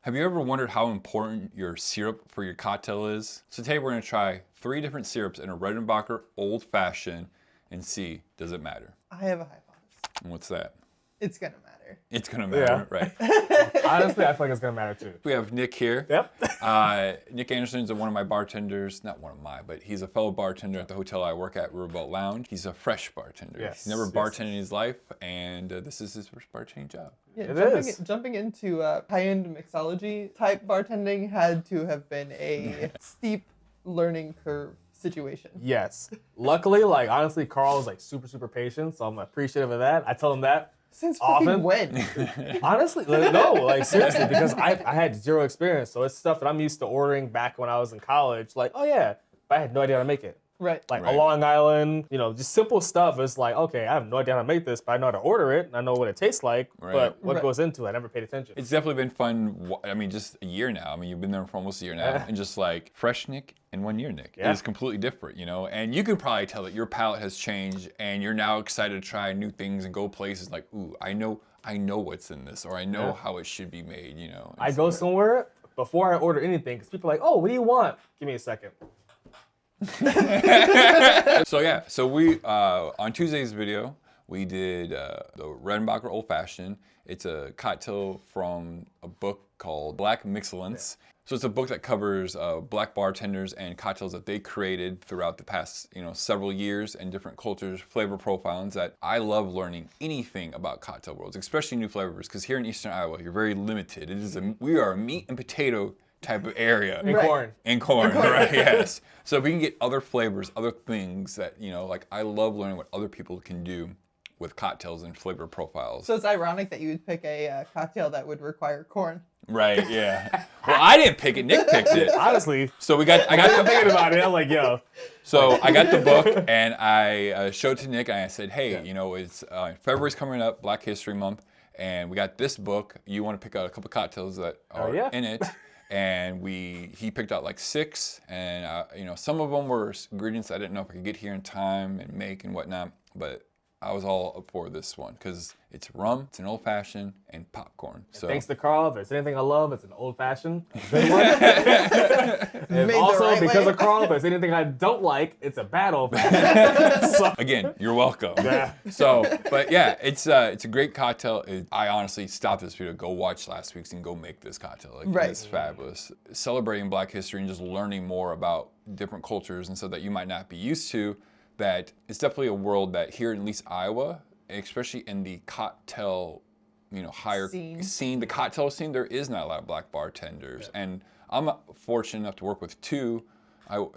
Have you ever wondered how important your syrup for your cocktail is? So today we're going to try 3 different syrups in a Redenbacher Old Fashioned and see, does it matter? I have a hypothesis. And what's that? It's gonna matter. It's going to matter, right? Honestly, I feel like it's gonna matter too. We have Nick here. Yep. Nick Anderson is one of my bartenders, not one of my, but he's a fellow bartender at the hotel I work at, Riverboat Lounge. He's a fresh bartender. Yes, He's never yes. bartended in his life, and this is his first bartending job. Yeah, It jumping into high-end mixology type bartending had to have been a steep learning curve situation. Yes. Luckily, like honestly, Carl is like super patient, so I'm appreciative of that. I tell him that Since often. fucking when? Honestly, no, like seriously, because I had zero experience, so it's stuff that I'm used to ordering back when I was in college. Like, oh yeah, but I had no idea how to make it. Right. Like Right. a Long Island, just simple stuff. It's like, okay, I have no idea how to make this, but I know how to order it, and I know what it tastes like, Right. but what Right. goes into it, I never paid attention. It's definitely been fun. I mean, just a year now. I mean, you've been there for almost a year now, Yeah. and just like fresh Nick and 1 year Nick Yeah. is completely different, And you can probably tell that your palate has changed, and you're now excited to try new things and go places like, ooh, I know what's in this, or I know Yeah. how it should be made, I go somewhere before I order anything, because people are like, oh, what do you want? Give me a second. So we on Tuesday's video we did the Redenbacher Old Fashioned. It's a cocktail from a book called Black Mixologist. So it's a book that covers black bartenders and cocktails that they created throughout the past several years and different cultures, flavor profiles. That I love learning anything about cocktail worlds, especially new flavors, because here in Eastern Iowa you're very limited. We are a meat and potato type of area. And Right. corn. And corn, right? Yes. So if we can get other flavors, other things that like I love learning what other people can do with cocktails and flavor profiles. So it's ironic that you would pick a cocktail that would require corn. Right? Yeah. Well, I didn't pick it. Nick picked it. Honestly, So I got I'm thinking about it. I'm like, yo. So I got the book and I showed it to Nick and I said, hey, it's February's coming up, Black History Month, and we got this book. You want to pick out a couple cocktails that are yeah. in it. And he picked out like 6, and some of them were ingredients I didn't know if I could get here in time and make and whatnot, but I was all up for this one because it's rum, it's an old fashioned, and popcorn. So Thanks to Carl. If there's anything I love, it's an old fashioned. Good one. And Made the also, right because way. of Carl, if there's anything I don't like, it's a bad old fashioned. So, again, you're welcome. Yeah. So, but yeah, it's a great cocktail. I honestly stopped this video to go watch last week's and go make this cocktail. Like, Right. It's fabulous. Celebrating Black history and just learning more about different cultures and so that you might not be used to. That it's definitely a world that here in at least Iowa, especially in the cocktail, higher scene, the cocktail scene, there is not a lot of black bartenders. Yeah. And I'm fortunate enough to work with 2,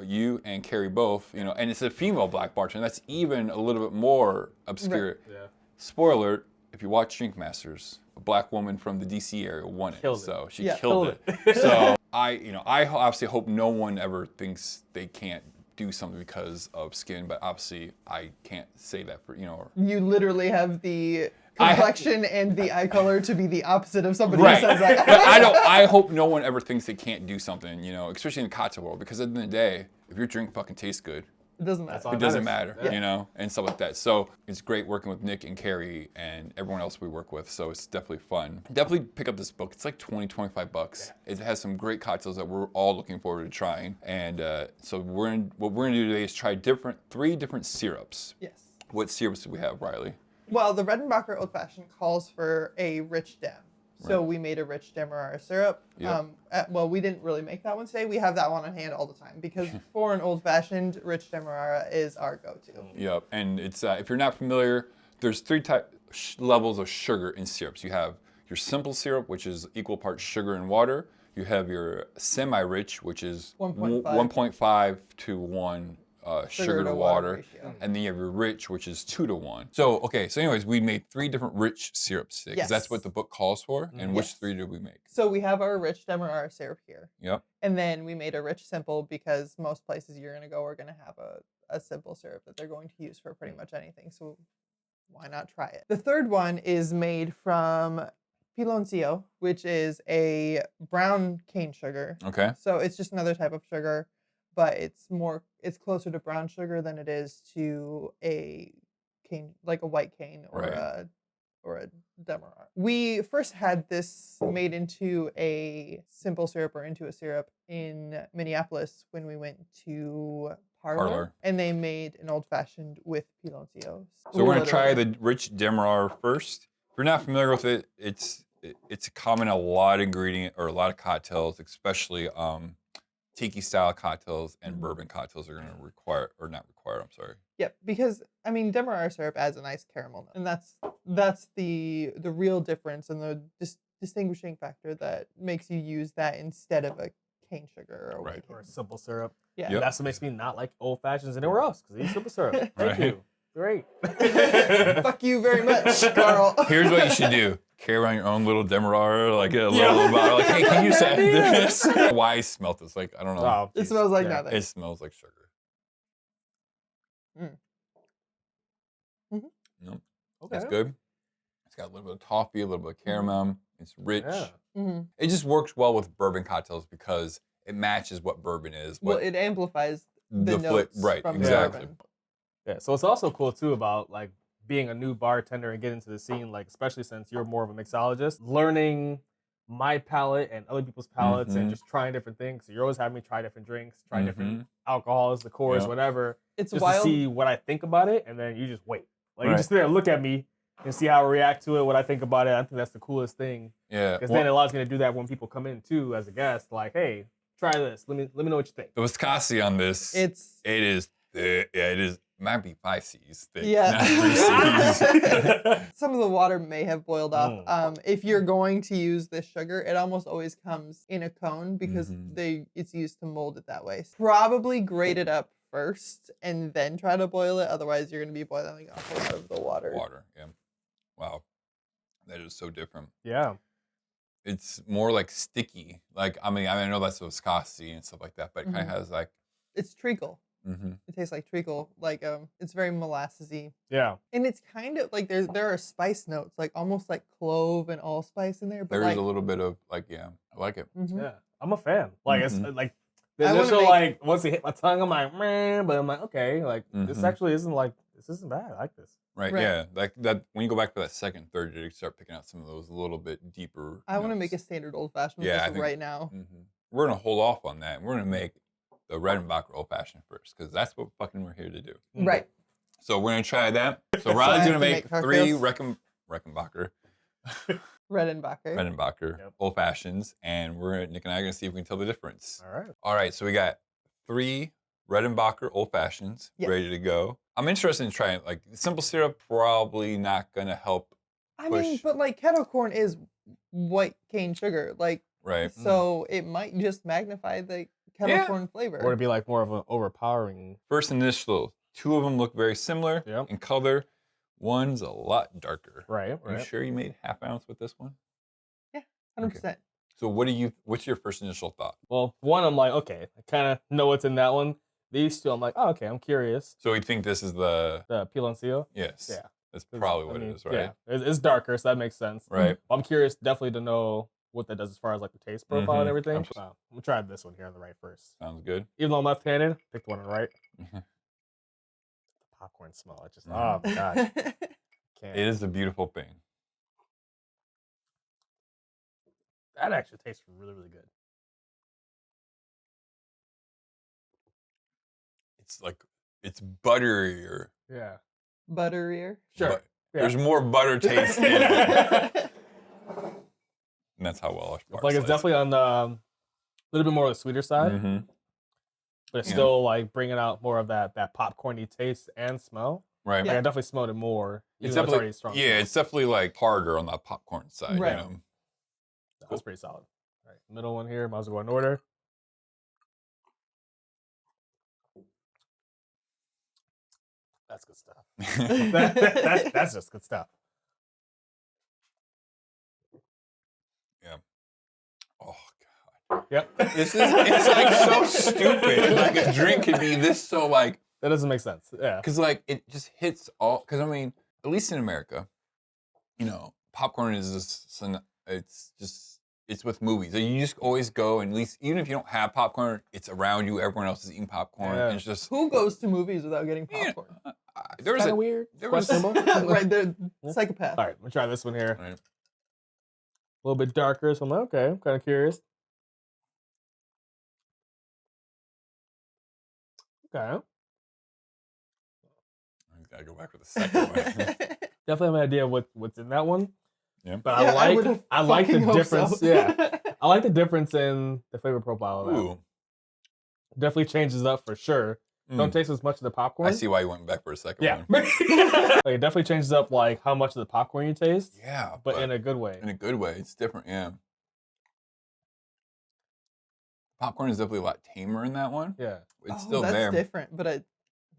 you and Carrie both, and it's a female black bartender. That's even a little bit more obscure. Right. Yeah. Spoiler alert, if you watch Drink Masters, a black woman from the DC area won it. Killed it. So she Yeah. killed it. So I obviously hope no one ever thinks they can't do something because of skin, but obviously I can't say that for You literally have the complexion and the eye color to be the opposite of somebody right. who says that. But I hope no one ever thinks they can't do something, especially in the cocktail world, because at the end of the day, if your drink fucking tastes good, It doesn't matter. all it doesn't matter, Yeah. and stuff like that. So it's great working with Nick and Carrie and everyone else we work with. So it's definitely fun. Definitely pick up this book. It's like $25. It has some great cocktails that we're all looking forward to trying. And so what we're gonna do today is try 3 different syrups. Yes. What syrups do we have, Riley? Well, the Redenbacher Old Fashioned calls for a rich dem. So we made a rich Demerara syrup. Yep. Well, we didn't really make that one today. We have that one on hand all the time because for an Old Fashioned, rich Demerara is our go-to. Yep. And it's if you're not familiar, there's 3 levels of sugar in syrups. You have your simple syrup, which is equal parts sugar and water. You have your semi-rich, which is 1.5. 1.5 to 1 sugar to water. ratio. And then you have your rich, which is 2 to 1. So, okay, so anyways, we made 3 different rich syrups today, because that's Yes. what the book calls for. And which Yes. 3 did we make? So we have our rich Demerara syrup here. Yep. And then we made a rich simple because most places you're going to go are going to have a simple syrup that they're going to use for pretty much anything. So why not try it? The third one is made from piloncillo, which is a brown cane sugar. Okay. So it's just another type of sugar, but it's closer to brown sugar than it is to a cane, like a white cane or Right. a or a demerara. We first had this made into a simple syrup or into a syrup in Minneapolis when we went to Parlor. And they made an old fashioned with piloncillo. So we're gonna try the rich demerara first. If you're not familiar with it, it's common in a lot of ingredient or a lot of cocktails, especially tiki style cocktails and bourbon cocktails are gonna require, or not require, I'm sorry. Yep, because I mean demerara syrup adds a nice caramel note, and that's the real difference and the distinguishing factor that makes you use that instead of a cane sugar or Right. Or a simple syrup. Yeah. Yep. That's what makes me not like old fashions anywhere else, because they use simple syrup. Thank Right. you. Great. Fuck you very much, Carl. Here's what you should do: carry around your own little demerara, like a little bottle. Like, hey, can you say this? Why I smelt this? Like, I don't know. Oh, It geez. smells like Yeah. nothing. It smells like sugar. Nope. Okay. It's good. It's got a little bit of toffee, a little bit of caramel. It's rich. Yeah. Mm-hmm. It just works well with bourbon cocktails because it matches what bourbon is. Well, What it amplifies the notes right, from exactly. the bourbon. Yeah. So it's also cool too about like being a new bartender and getting into the scene, like especially since you're more of a mixologist, learning my palate and other people's palates and just trying different things. So you're always having me try different drinks, try different alcohols, liqueurs, Yeah. whatever. It's Just wild. to see what I think about it, and then you just wait. Like you Right. just sit there and look at me and see how I react to it, what I think about it. I think that's the coolest thing. Yeah. Because then it allows me to do that when people come in too as a guest. Like, hey, try this. Let me know what you think. The viscosity on this, it It's is might be 5 C's thick, Yeah. not 3 C's. some of the water may have boiled off. Mm. If you're going to use this sugar, it almost always comes in a cone because Mhm. it's used to mold it that way. Probably grate it up first and then try to boil it. Otherwise, you're going to be boiling off a lot of the water. Water, yeah. Wow, that is so different. Yeah. It's more like sticky. Like I mean, I know that's the viscosity and stuff like that, but it kind Mhm. of has like. It's treacle. Mm-hmm. It tastes like treacle. Like it's very molassesy. Yeah. And it's kind of like there are spice notes, like almost like clove and allspice in there. But There's like, a little bit of like, yeah, I like it. mhm. Yeah. I'm a fan. Like it's like the I wanna initial make- like once it hit my tongue, I'm like, man, but I'm like, okay, like this Mhm. actually isn't bad. I like this. Right, Right. yeah. Like that when you go back to that second, third, you start picking out some of those a little bit deeper. I want to make a standard old fashioned with Yeah, I this think- right now. We're gonna hold off on that. We're gonna make the Redenbacher Old Fashioned first because that's what fucking we're here to do. Right. So we're gonna try that. So I Riley's have gonna to make make 3 cocktails. Redenbacher Redenbacher. Yep. Old Fashions, and Nick and I are gonna see if we can tell the difference. All right. All right, so we got 3 Redenbacher Old Fashions Yes. ready to go. I'm interested in trying like simple syrup. Probably not gonna help. I mean, Push. but like kettle corn is white cane sugar, like Right. so it might just magnify the kettle Yeah. corn flavor. Or it'd be like more of an overpowering. First initial, 2 of them look very similar Yep. in color. One's a lot darker. Right. Are you sure you made half ounce with this one? 100%. So what's your first initial thought? Well, one, I'm like, okay, I kind of know what's in that one. These two, I'm like, oh, okay, I'm curious. So we think this is the The piloncillo. yes. Yeah. That's 'Cause, probably I what mean, it is, right? Yeah, it's darker, so that makes sense. Right. I'm curious, definitely to know what that does as far as like the taste profile and Mhm, everything. absolutely. I'm gonna try this one here on the right first. Sounds good. Even though I'm left-handed, pick the one on the right. Mhm. The popcorn smell. It just, Mhm. oh my gosh, can't. It is a beautiful thing. That actually tastes really, really good. It's like it's butterier. Yeah. Butterier. Sure. but Yeah. There's more butter taste in it. And that's how Welsh I feel like it's definitely on the little bit more of the sweeter side, Mm-hmm. but it's Yeah. still like bringing out more of that popcorny taste and smell. Right. Like, I definitely smelled it more. It's Even though it's definitely already strong. yeah. It's definitely like harder on the popcorn side. Right. You know? That's pretty solid. All right, middle one here. Might as well go in order. That's good stuff. That's just good stuff. Oh god. Yep. It's like so stupid. Like a drink could be this so like That doesn't make sense. Yeah. because like it just hits all because I mean at least in America, you know, popcorn is just it's with movies. You just always go and at least even if you don't have popcorn, it's around you. Everyone else is eating popcorn. Yeah. And it's just Who goes to movies without getting Yeah. popcorn? There was Kind a of weird. there was- Questionable. Right there, Yeah. psychopath. All right, I'm gonna try this one here. Right. A little bit darker, so I'm like, okay, I'm kind of curious. Okay. I gotta go back for the second one. Definitely have an idea of what's in that one. Yeah. But Yeah, I would've like the fucking hoped difference. so. Yeah. I like the difference in the flavor profile of that. Ooh. Definitely changes up for sure. Don't taste as much of the popcorn. I see why you went back for a second Yeah. one. Like, it definitely changes up like how much of the popcorn you taste. Yeah, But in a good way. in a good way. It's different, yeah. Popcorn is definitely a lot tamer in that one. Yeah. It's still that's there. different, but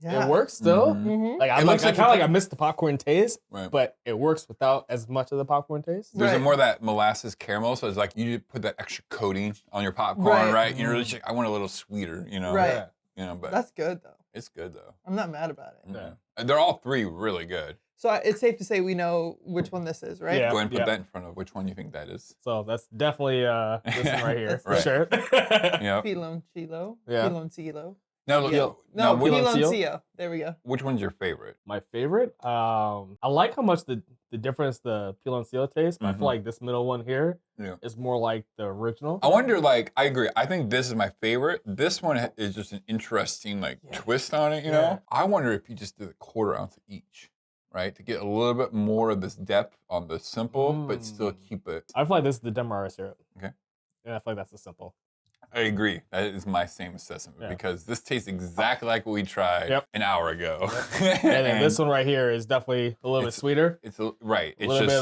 yeah. It works still. Mhm. Mhm. Like It I'm looks like, I like kind of you like I missed the popcorn taste, Right. but it works without as much of the popcorn taste. There's Right. more of that molasses caramel, so it's like you put that extra coating on your popcorn, Right. right? You're really just like, I want a little sweeter, you know? Right. Yeah. You know, but That's good though. it's good though. I'm not mad about it. Yeah. And they're all three really good. So it's safe to say we know which one this is, right? Yeah. Go ahead and put that in front of which one you think that is. So that's definitely this one right here That's for right. sure. Yep. Piloncillo. Yeah. Piloncillo. Now look, Yeah. now No, which, piloncillo. There we go. which one's your favorite? My favorite. I like how much the difference the piloncillo tastes, but I Mhm. feel like this middle one here Yeah. is more like the original. I wonder, like, I agree. I think this is my favorite. This one is just an interesting, like, Yeah. twist on it, you Yeah. know? I wonder if you just did a quarter ounce of each, right? To get a little bit more of this depth on the simple, but still keep it. I feel like this is the demerara syrup. Okay. And I feel like that's the simple. I agree. That is my same assessment Yeah. because this tastes exactly like what we tried Yep. an hour ago. And then this one right here is definitely a little bit It's- sweeter. It's right. A It's little just bit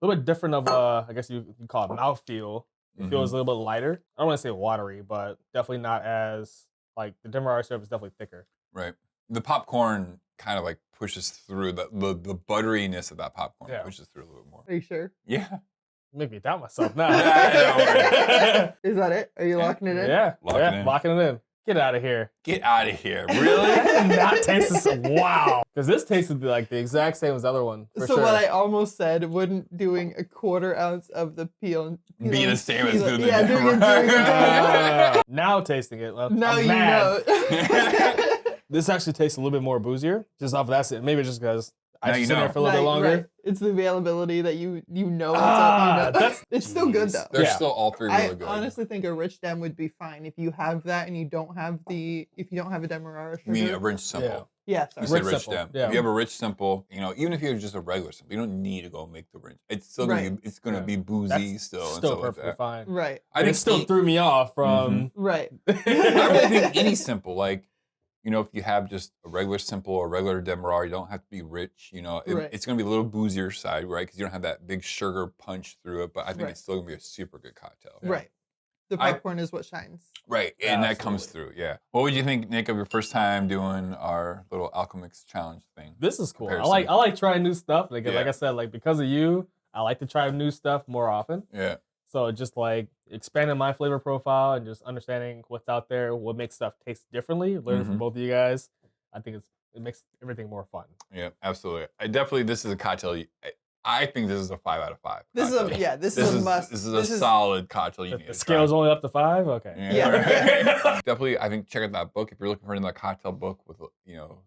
little bit different of I guess you call it mouthfeel. It feels a little bit lighter. I don't want to say watery, but definitely not as like the demerara syrup is definitely thicker. right. The popcorn kind of like pushes through the butteriness of that popcorn Yeah. pushes through a little bit more. Are you sure? Yeah. Make me doubt myself now. Yeah, Is that it? Are you Yeah. locking it in? Yeah, Locking it in. locking it in. Get out of here. Get out of here. I Really? did not taste this. Wow. Because this tasted like the exact same as the other one. For So sure. what I almost said, wouldn't doing a quarter ounce of the Be the same as doing the yeah, doing it during the Now tasting it. Now I'm you mad. know. This actually tastes a little bit more boozier. Just off of that. Maybe just because I Now just you sit there know. for a little bit longer. Right. It's the availability that you know what's Ah, up. You know. that's- It's still good though. They're Yeah. still all three really I good. honestly think a rich dem would be fine if you have that and you don't have a demerara sugar. You mean a rich simple. Yeah, You sorry. said Rich rich simple, stem. yeah. If you have a rich simple, you know, even if you have just a regular simple, you don't need to go make the rich. It's still gonna Right. be, it's gonna Yeah. be boozy still and still stuff like perfectly that. fine. Right. I And think it still e- threw me off from. Right. I really think any simple, like, you know, if you have just a regular simple or regular demerara, you don't have to be rich. You know, Right. it's gonna be a little boozier side, right? Because you don't have that big sugar punch through it. But I think Right. it's still gonna be a super good cocktail. Right. The I- popcorn is what shines. Right, and that comes Absolutely. through. Yeah. What would you think, Nick, of your first time doing our little Alchemix challenge thing? This is cool. Comparison. I like trying new stuff. Like Yeah. I said, like because of you, I like to try new stuff more often. Yeah. So just like expanding my flavor profile and just understanding what's out there, what makes stuff taste differently, learning from Mhm. both of you guys. I think it makes everything more fun. Yeah, absolutely. This is a cocktail. I think this is a 5 out of 5. This is a cocktail. yeah. This is a must. This is a solid cocktail you need The to scale's try. only up to 5. Okay. Yeah. Definitely, I think check out that book if you're looking for another cocktail book with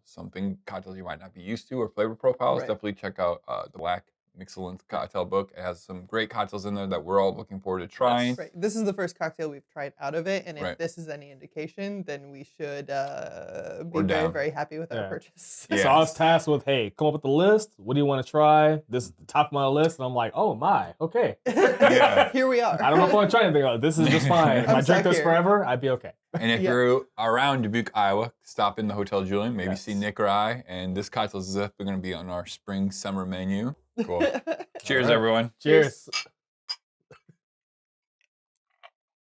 something cocktails you might not be used to or flavor profiles. Right. Definitely check out the Black Mixologist cocktail book. It has some great cocktails in there that we're all looking forward to trying. Right. This is the first cocktail we've tried out of it, and if Right. this is any indication, then we should be We're very, down. very happy with our Yeah. purchase. Yeah. So I was tasked with, hey, come up with a list. What do you want to try? This is the top of my list. And I'm like, oh my, okay. Yeah. Here we are. I don't know if I want to try anything else. This is just fine. If I'm I drink stuck this here. forever, I'd be okay. And if Yeah. you're around Dubuque, Iowa, stop in the Hotel Julian. Maybe see Yes. Nick or I. And this cocktail is definitely going to be on our spring summer menu. Cool. Cheers, right. everyone. Cheers.